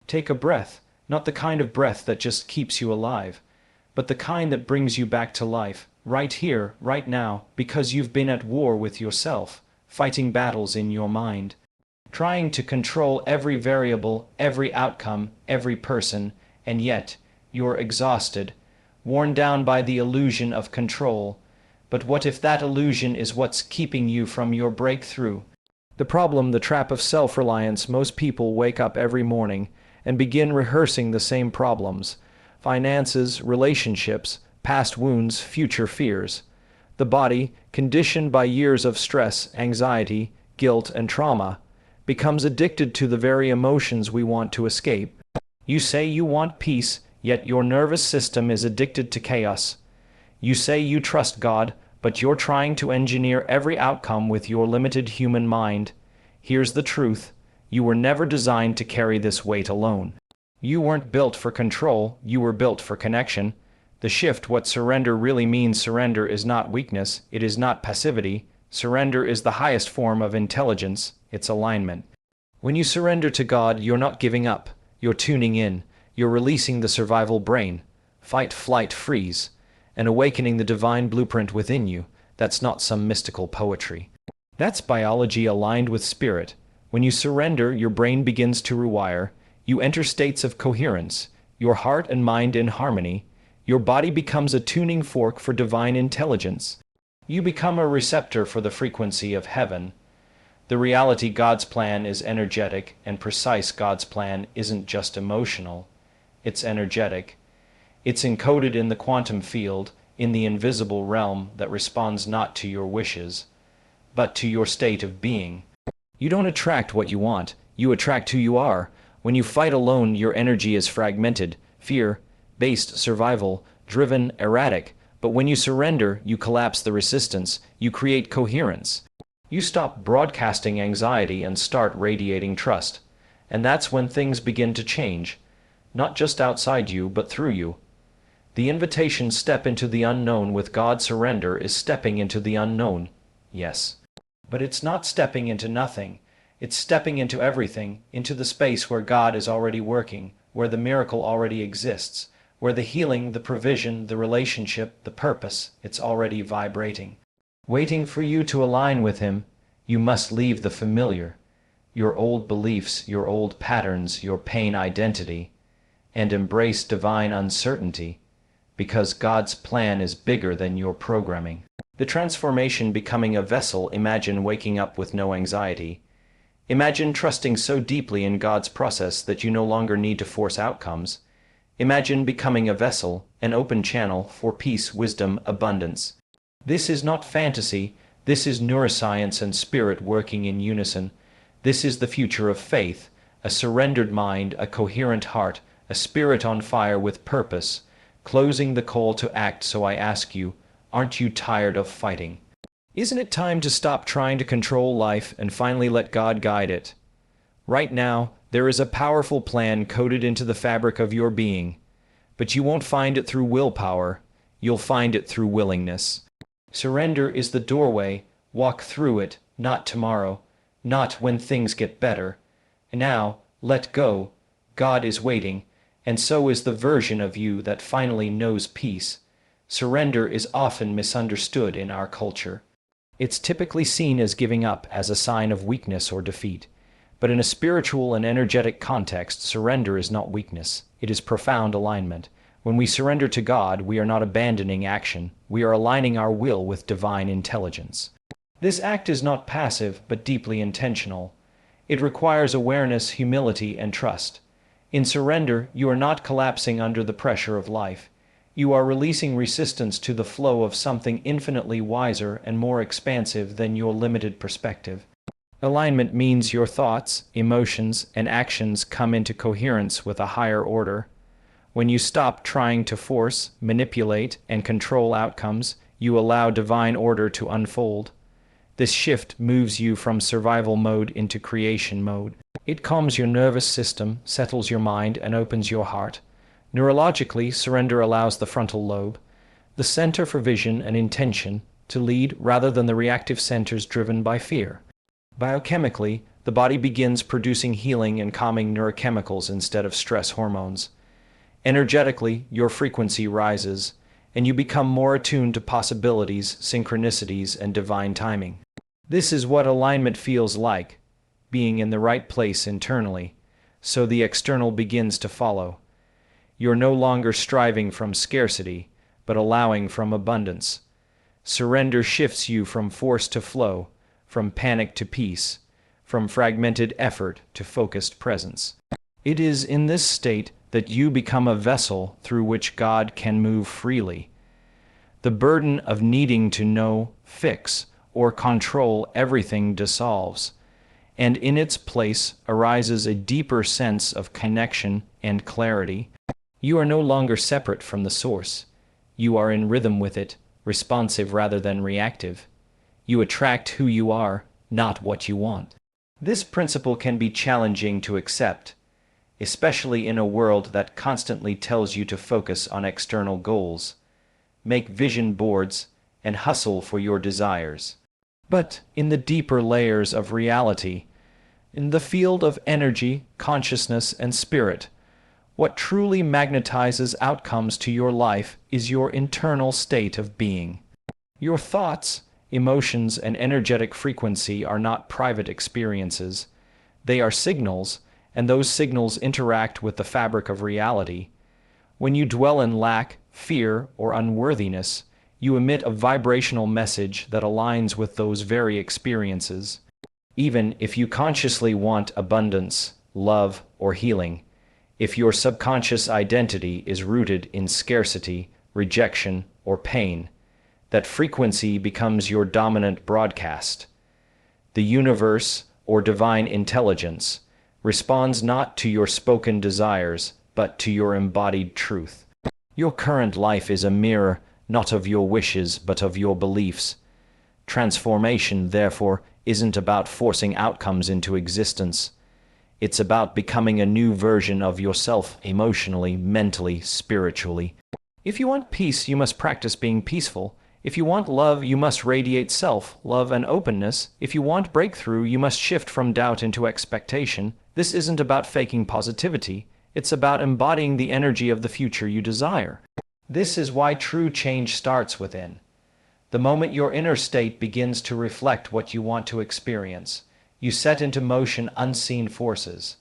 Take a breath, not the kind of breath that just keeps you alive, but the kind that brings you back to life, right here, right now, because you've been at war with yourself, fighting battles in your mind, trying to control every variable, every outcome, every person, and yet you're exhausted, worn down by the illusion of control. But what if that illusion is what's keeping you from your breakthrough? The problem, the trap of self-reliance. Most people wake up every morning and begin rehearsing the same problems: finances, relationships, past wounds, future fears. The body, conditioned by years of stress, anxiety, guilt, and trauma, becomes addicted to the very emotions we want to escape. You say you want peace, yet your nervous system is addicted to chaos. You say you trust God, but you're trying to engineer every outcome with your limited human mind. Here's the truth: you were never designed to carry this weight alone. You weren't built for control, you were built for connection. The shift: what surrender really means. Surrender is not weakness, it is not passivity. Surrender is the highest form of intelligence, it's alignment. When you surrender to God, you're not giving up, you're tuning in, you're releasing the survival brain, fight, flight, freeze, and awakening the divine blueprint within you. That's not some mystical poetry. That's biology aligned with spirit. When you surrender, your brain begins to rewire, you enter states of coherence, your heart and mind in harmony, your body becomes a tuning fork for divine intelligence. You become a receptor for the frequency of heaven. The reality: God's plan is energetic and precise. God's plan isn't just emotional, it's energetic. It's encoded in the quantum field, in the invisible realm that responds not to your wishes, but to your state of being. You don't attract what you want, you attract who you are. When you fight alone, your energy is fragmented, fear-based, survival-driven, erratic. But when you surrender, you collapse the resistance, you create coherence. You stop broadcasting anxiety and start radiating trust. And that's when things begin to change, not just outside you, but through you. The invitation: step into the unknown with God. Surrender is stepping into the unknown, yes. But it's not stepping into nothing, it's stepping into everything, into the space where God is already working, where the miracle already exists, where the healing, the provision, the relationship, the purpose, it's already vibrating, waiting for you to align with Him. You must leave the familiar, your old beliefs, your old patterns, your pain identity, and embrace divine uncertainty, because God's plan is bigger than your programming. The transformation: becoming a vessel. Imagine waking up with no anxiety. Imagine trusting so deeply in God's process that you no longer need to force outcomes. Imagine becoming a vessel, an open channel for peace, wisdom, abundance. This is not fantasy, this is neuroscience and spirit working in unison. This is the future of faith: a surrendered mind, a coherent heart, a spirit on fire with purpose. Closing the call to act. So I ask you, aren't you tired of fighting? Isn't it time to stop trying to control life and finally let God guide it? Right now, there is a powerful plan coded into the fabric of your being, but you won't find it through willpower, you'll find it through willingness. Surrender is the doorway. Walk through it, not tomorrow, not when things get better. Now, let go. God is waiting, and so is the version of you that finally knows peace. Surrender is often misunderstood in our culture. It's typically seen as giving up, as a sign of weakness or defeat. But in a spiritual and energetic context, surrender is not weakness, it is profound alignment. When we surrender to God, we are not abandoning action, we are aligning our will with divine intelligence. This act is not passive, but deeply intentional. It requires awareness, humility, and trust. In surrender, you are not collapsing under the pressure of life. You are releasing resistance to the flow of something infinitely wiser and more expansive than your limited perspective. Alignment means your thoughts, emotions, and actions come into coherence with a higher order. When you stop trying to force, manipulate, and control outcomes, you allow divine order to unfold. This shift moves you from survival mode into creation mode. It calms your nervous system, settles your mind, and opens your heart. Neurologically, surrender allows the frontal lobe, the center for vision and intention, to lead rather than the reactive centers driven by fear. Biochemically, the body begins producing healing and calming neurochemicals instead of stress hormones. Energetically, your frequency rises, and you become more attuned to possibilities, synchronicities, and divine timing. This is what alignment feels like, being in the right place internally, so the external begins to follow. You're no longer striving from scarcity, but allowing from abundance. Surrender shifts you from force to flow, from panic to peace, from fragmented effort to focused presence. It is in this state that you become a vessel through which God can move freely. The burden of needing to know, fix, or control everything dissolves, and in its place arises a deeper sense of connection and clarity. You are no longer separate from the source. You are in rhythm with it, responsive rather than reactive. You attract who you are, not what you want. This principle can be challenging to accept, especially in a world that constantly tells you to focus on external goals, make vision boards, and hustle for your desires. But in the deeper layers of reality, in the field of energy, consciousness, and spirit, what truly magnetizes outcomes to your life is your internal state of being. Your thoughts, emotions, and energetic frequency are not private experiences. They are signals, and those signals interact with the fabric of reality. When you dwell in lack, fear, or unworthiness, you emit a vibrational message that aligns with those very experiences. Even if you consciously want abundance, love, or healing, if your subconscious identity is rooted in scarcity, rejection, or pain, that frequency becomes your dominant broadcast. The universe, or divine intelligence, responds not to your spoken desires, but to your embodied truth. Your current life is a mirror, not of your wishes, but of your beliefs. Transformation, therefore, isn't about forcing outcomes into existence. It's about becoming a new version of yourself emotionally, mentally, spiritually. If you want peace, you must practice being peaceful. If you want love, you must radiate self-love and openness. If you want breakthrough, you must shift from doubt into expectation. This isn't about faking positivity. It's about embodying the energy of the future you desire. This is why true change starts within. The moment your inner state begins to reflect what you want to experience, you set into motion unseen forces.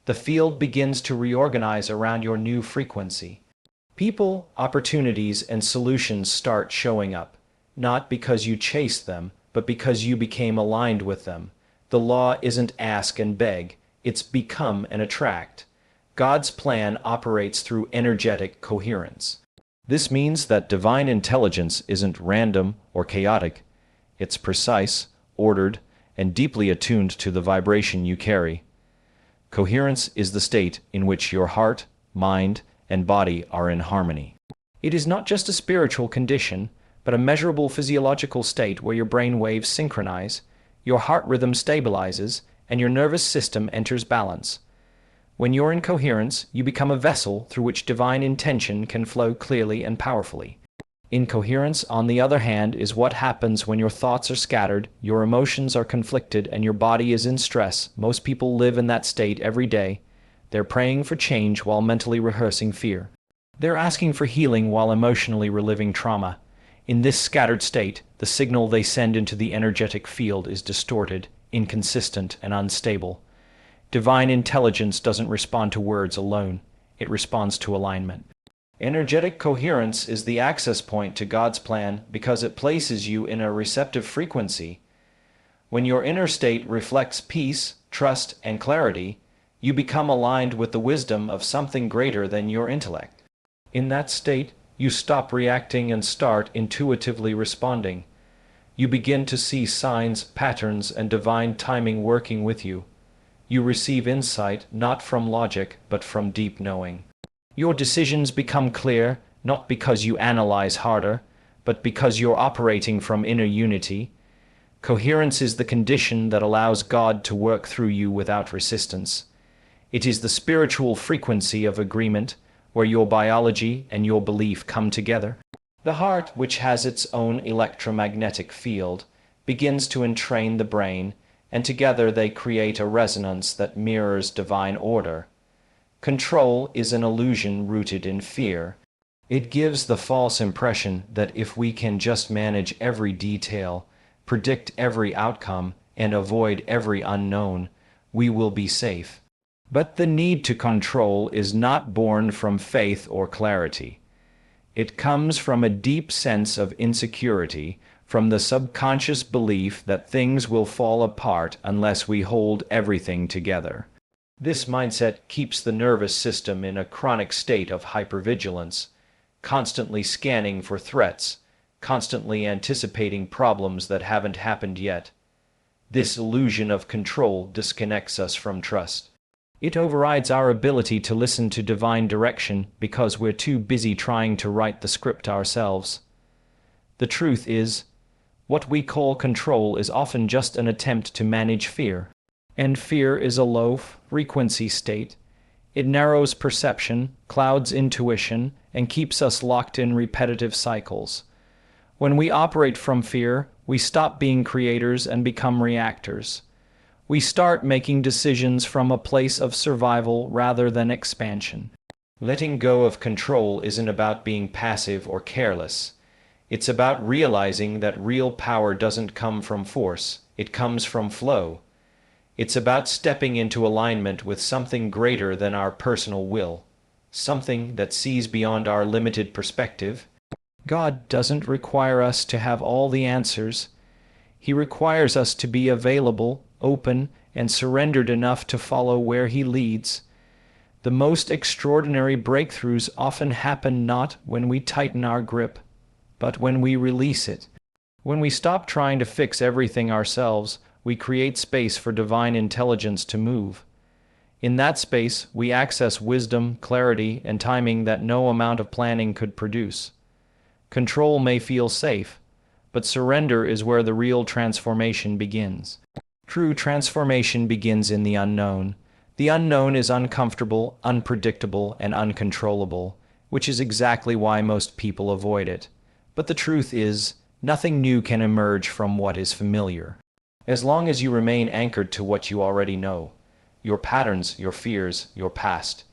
The field begins to reorganize around your new frequency. People, opportunities, and solutions start showing up, not because you chased them, but because you became aligned with them. The law isn't ask and beg, it's become and attract. God's plan operates through energetic coherence. This means that divine intelligence isn't random or chaotic. It's precise, ordered, and deeply attuned to the vibration you carry. Coherence is the state in which your heart, mind, and body are in harmony. It is not just a spiritual condition, but a measurable physiological state where your brain waves synchronize, your heart rhythm stabilizes, and your nervous system enters balance. When you're in coherence, you become a vessel through which divine intention can flow clearly and powerfully. Incoherence, on the other hand, is what happens when your thoughts are scattered, your emotions are conflicted, and your body is in stress. Most people live in that state every day. They're praying for change while mentally rehearsing fear. They're asking for healing while emotionally reliving trauma. In this scattered state, the signal they send into the energetic field is distorted, inconsistent, and unstable. Divine intelligence doesn't respond to words alone. It responds to alignment. Energetic coherence is the access point to God's plan because it places you in a receptive frequency. When your inner state reflects peace, trust, and clarity, you become aligned with the wisdom of something greater than your intellect. In that state, you stop reacting and start intuitively responding. You begin to see signs, patterns, and divine timing working with you. You receive insight not from logic, but from deep knowing. Your decisions become clear, not because you analyze harder, but because you're operating from inner unity. Coherence is the condition that allows God to work through you without resistance. It is the spiritual frequency of agreement, where your biology and your belief come together. The heart, which has its own electromagnetic field, begins to entrain the brain, and together they create a resonance that mirrors divine order. Control is an illusion rooted in fear. It gives the false impression that if we can just manage every detail, predict every outcome, and avoid every unknown, we will be safe. But the need to control is not born from faith or clarity. It comes from a deep sense of insecurity, from the subconscious belief that things will fall apart unless we hold everything together. This mindset keeps the nervous system in a chronic state of hypervigilance, constantly scanning for threats, constantly anticipating problems that haven't happened yet. This illusion of control disconnects us from trust. It overrides our ability to listen to divine direction because we're too busy trying to write the script ourselves. The truth is, what we call control is often just an attempt to manage fear. And fear is a low-frequency state. It narrows perception, clouds intuition, and keeps us locked in repetitive cycles. When we operate from fear, we stop being creators and become reactors. We start making decisions from a place of survival rather than expansion. Letting go of control isn't about being passive or careless. It's about realizing that real power doesn't come from force, it comes from flow. It's about stepping into alignment with something greater than our personal will, something that sees beyond our limited perspective. God doesn't require us to have all the answers. He requires us to be available, open, and surrendered enough to follow where He leads. The most extraordinary breakthroughs often happen not when we tighten our grip, but when we release it. When we stop trying to fix everything ourselves, we create space for divine intelligence to move. In that space, we access wisdom, clarity, and timing that no amount of planning could produce. Control may feel safe, but surrender is where the real transformation begins. True transformation begins in the unknown. The unknown is uncomfortable, unpredictable, and uncontrollable, which is exactly why most people avoid it. But the truth is, nothing new can emerge from what is familiar. As long as you remain anchored to what you already know, your patterns, your fears, your past,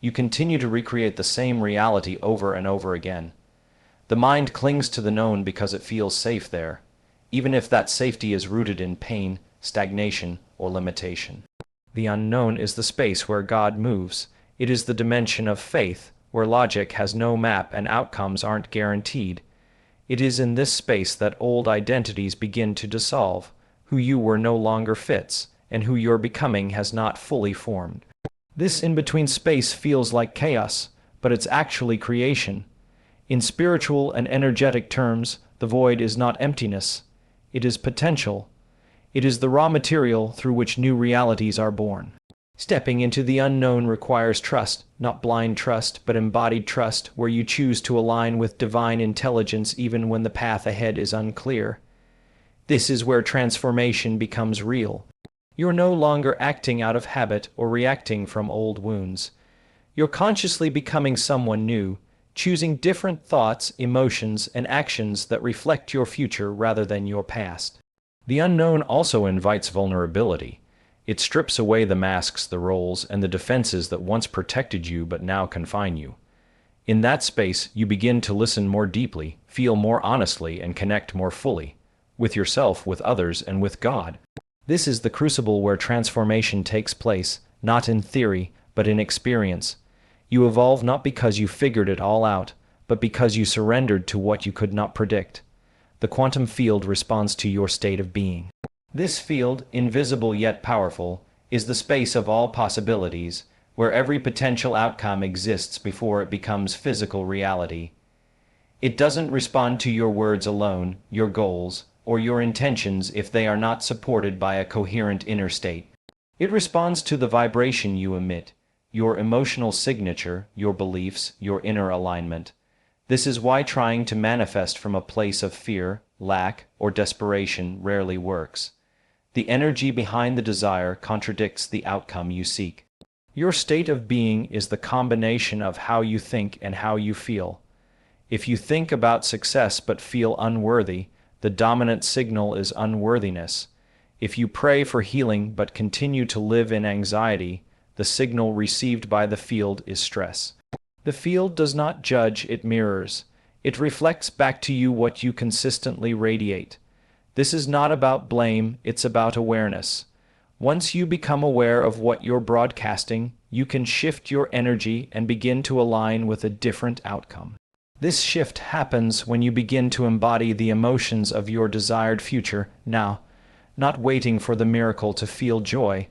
you continue to recreate the same reality over and over again. The mind clings to the known because it feels safe there, even if that safety is rooted in pain, stagnation, or limitation. The unknown is the space where God moves. It is the dimension of faith, where logic has no map and outcomes aren't guaranteed. It is in this space that old identities begin to dissolve. Who you were no longer fits, and who you're becoming has not fully formed. This in-between space feels like chaos, but it's actually creation. In spiritual and energetic terms, the void is not emptiness. It is potential. It is the raw material through which new realities are born. Stepping into the unknown requires trust, not blind trust, but embodied trust, where you choose to align with divine intelligence even when the path ahead is unclear. This is where transformation becomes real. You're no longer acting out of habit or reacting from old wounds. You're consciously becoming someone new, choosing different thoughts, emotions, and actions that reflect your future rather than your past. The unknown also invites vulnerability. It strips away the masks, the roles, and the defenses that once protected you but now confine you. In that space, you begin to listen more deeply, feel more honestly, and connect more fully. With yourself, with others, and with God. This is the crucible where transformation takes place, not in theory, but in experience. You evolve not because you figured it all out, but because you surrendered to what you could not predict. The quantum field responds to your state of being. This field, invisible yet powerful, is the space of all possibilities, where every potential outcome exists before it becomes physical reality. It doesn't respond to your words alone, your goals, or your intentions if they are not supported by a coherent inner state. It responds to the vibration you emit, your emotional signature, your beliefs, your inner alignment. This is why trying to manifest from a place of fear, lack, or desperation rarely works. The energy behind the desire contradicts the outcome you seek. Your state of being is the combination of how you think and how you feel. If you think about success but feel unworthy, the dominant signal is unworthiness. If you pray for healing but continue to live in anxiety, the signal received by the field is stress. The field does not judge, it mirrors. It reflects back to you what you consistently radiate. This is not about blame, it's about awareness. Once you become aware of what you're broadcasting, you can shift your energy and begin to align with a different outcome. This shift happens when you begin to embody the emotions of your desired future now, not waiting for the miracle to feel joy,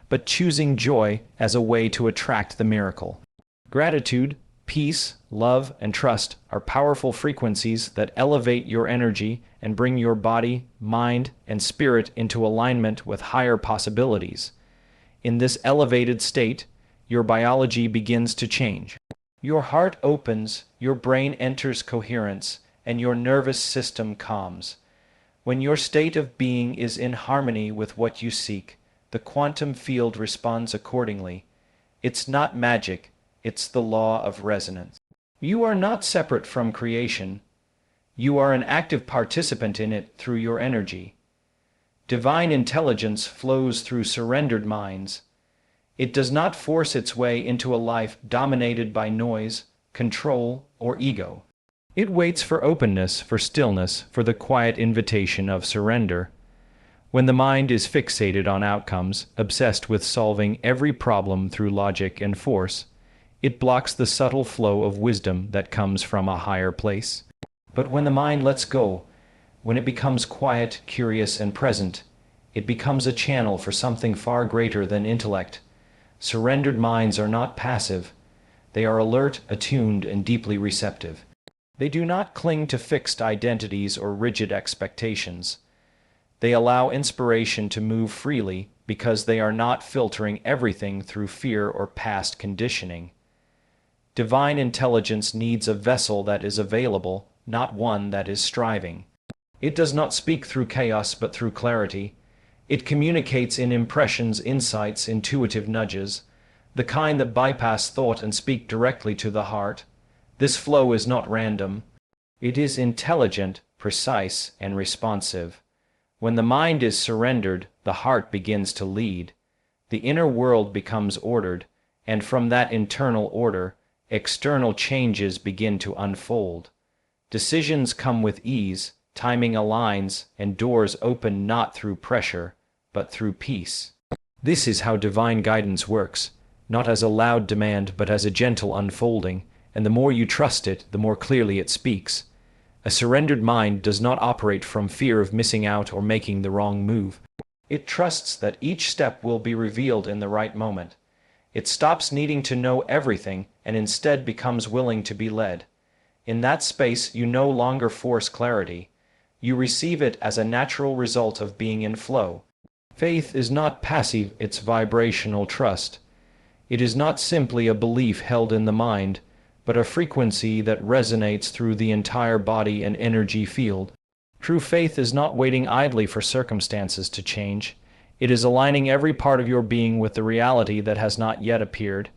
but choosing joy as a way to attract the miracle. Gratitude, peace, love, and trust are powerful frequencies that elevate your energy and bring your body, mind, and spirit into alignment with higher possibilities. In this elevated state, your biology begins to change. Your heart opens, your brain enters coherence, and your nervous system calms. When your state of being is in harmony with what you seek, the quantum field responds accordingly. It's not magic, it's the law of resonance. You are not separate from creation. You are an active participant in it through your energy. Divine intelligence flows through surrendered minds. It does not force its way into a life dominated by noise, control, or ego. It waits for openness, for stillness, for the quiet invitation of surrender. When the mind is fixated on outcomes, obsessed with solving every problem through logic and force, it blocks the subtle flow of wisdom that comes from a higher place. But when the mind lets go, when it becomes quiet, curious, and present, it becomes a channel for something far greater than intellect. Surrendered minds are not passive. They are alert, attuned, and deeply receptive. They do not cling to fixed identities or rigid expectations. They allow inspiration to move freely because they are not filtering everything through fear or past conditioning. Divine intelligence needs a vessel that is available, not one that is striving. It does not speak through chaos but through clarity. It communicates in impressions, insights, intuitive nudges, the kind that bypass thought and speak directly to the heart. This flow is not random. It is intelligent, precise, and responsive. When the mind is surrendered, the heart begins to lead. The inner world becomes ordered, and from that internal order, external changes begin to unfold. Decisions come with ease, timing aligns, and doors open not through pressure, but through peace. This is how divine guidance works, not as a loud demand, but as a gentle unfolding, and the more you trust it, the more clearly it speaks. A surrendered mind does not operate from fear of missing out or making the wrong move. It trusts that each step will be revealed in the right moment. It stops needing to know everything and instead becomes willing to be led. In that space, you no longer force clarity. You receive it as a natural result of being in flow. Faith is not passive, it's vibrational trust. It is not simply a belief held in the mind, but a frequency that resonates through the entire body and energy field. True faith is not waiting idly for circumstances to change. It is aligning every part of your being with the reality that has not yet appeared.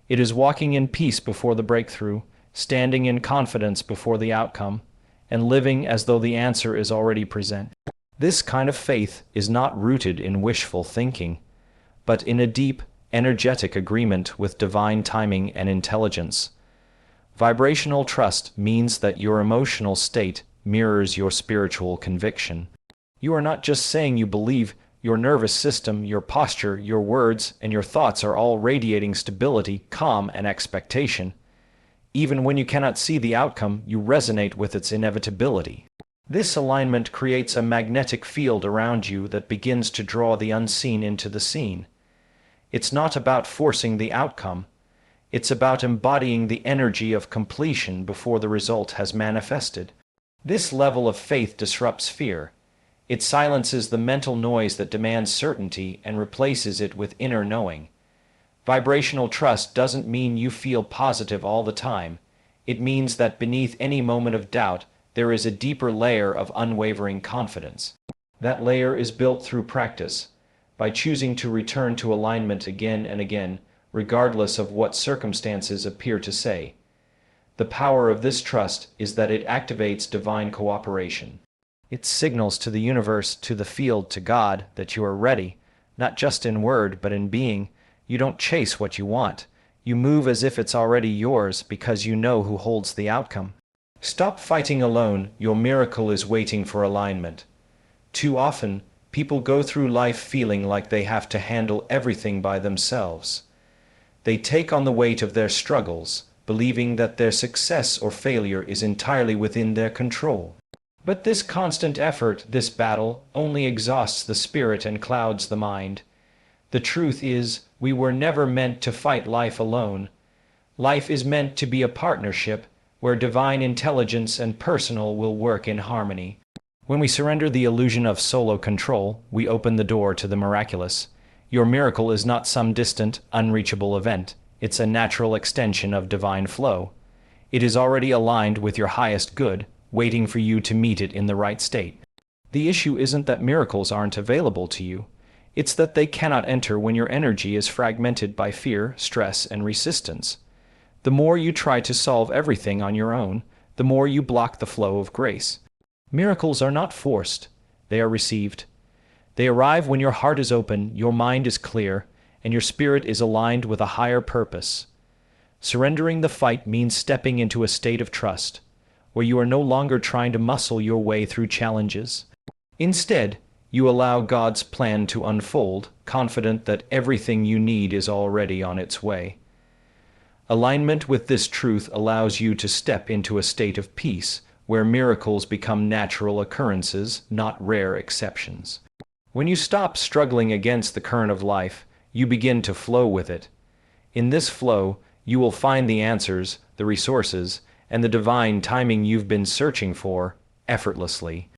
It is walking in peace before the breakthrough, standing in confidence before the outcome, and living as though the answer is already present. This kind of faith is not rooted in wishful thinking, but in a deep, energetic agreement with divine timing and intelligence. Vibrational trust means that your emotional state mirrors your spiritual conviction. You are not just saying you believe. Your nervous system, your posture, your words, and your thoughts are all radiating stability, calm, and expectation. Even when you cannot see the outcome, you resonate with its inevitability. This alignment creates a magnetic field around you that begins to draw the unseen into the seen. It's not about forcing the outcome. It's about embodying the energy of completion before the result has manifested. This level of faith disrupts fear. It silences the mental noise that demands certainty and replaces it with inner knowing. Vibrational trust doesn't mean you feel positive all the time. It means that beneath any moment of doubt, there is a deeper layer of unwavering confidence. That layer is built through practice, by choosing to return to alignment again and again, regardless of what circumstances appear to say. The power of this trust is that it activates divine cooperation. It signals to the universe, to the field, to God, that you are ready, not just in word, but in being. You don't chase what you want. You move as if it's already yours because you know who holds the outcome. Stop fighting alone. Your miracle is waiting for alignment. Too often, people go through life feeling like they have to handle everything by themselves. They take on the weight of their struggles, believing that their success or failure is entirely within their control. But this constant effort, this battle, only exhausts the spirit and clouds the mind. The truth is, we were never meant to fight life alone. Life is meant to be a partnership where divine intelligence and personal will work in harmony. When we surrender the illusion of solo control, we open the door to the miraculous. Your miracle is not some distant, unreachable event. It's a natural extension of divine flow. It is already aligned with your highest good, waiting for you to meet it in the right state. The issue isn't that miracles aren't available to you. It's that they cannot enter when your energy is fragmented by fear, stress, and resistance. The more you try to solve everything on your own, the more you block the flow of grace. Miracles are not forced. They are received. They arrive when your heart is open, your mind is clear, and your spirit is aligned with a higher purpose. Surrendering the fight means stepping into a state of trust, where you are no longer trying to muscle your way through challenges. Instead, you allow God's plan to unfold, confident that everything you need is already on its way. Alignment with this truth allows you to step into a state of peace, where miracles become natural occurrences, not rare exceptions. When you stop struggling against the current of life, you begin to flow with it. In this flow, you will find the answers, the resources, and the divine timing you've been searching for, effortlessly.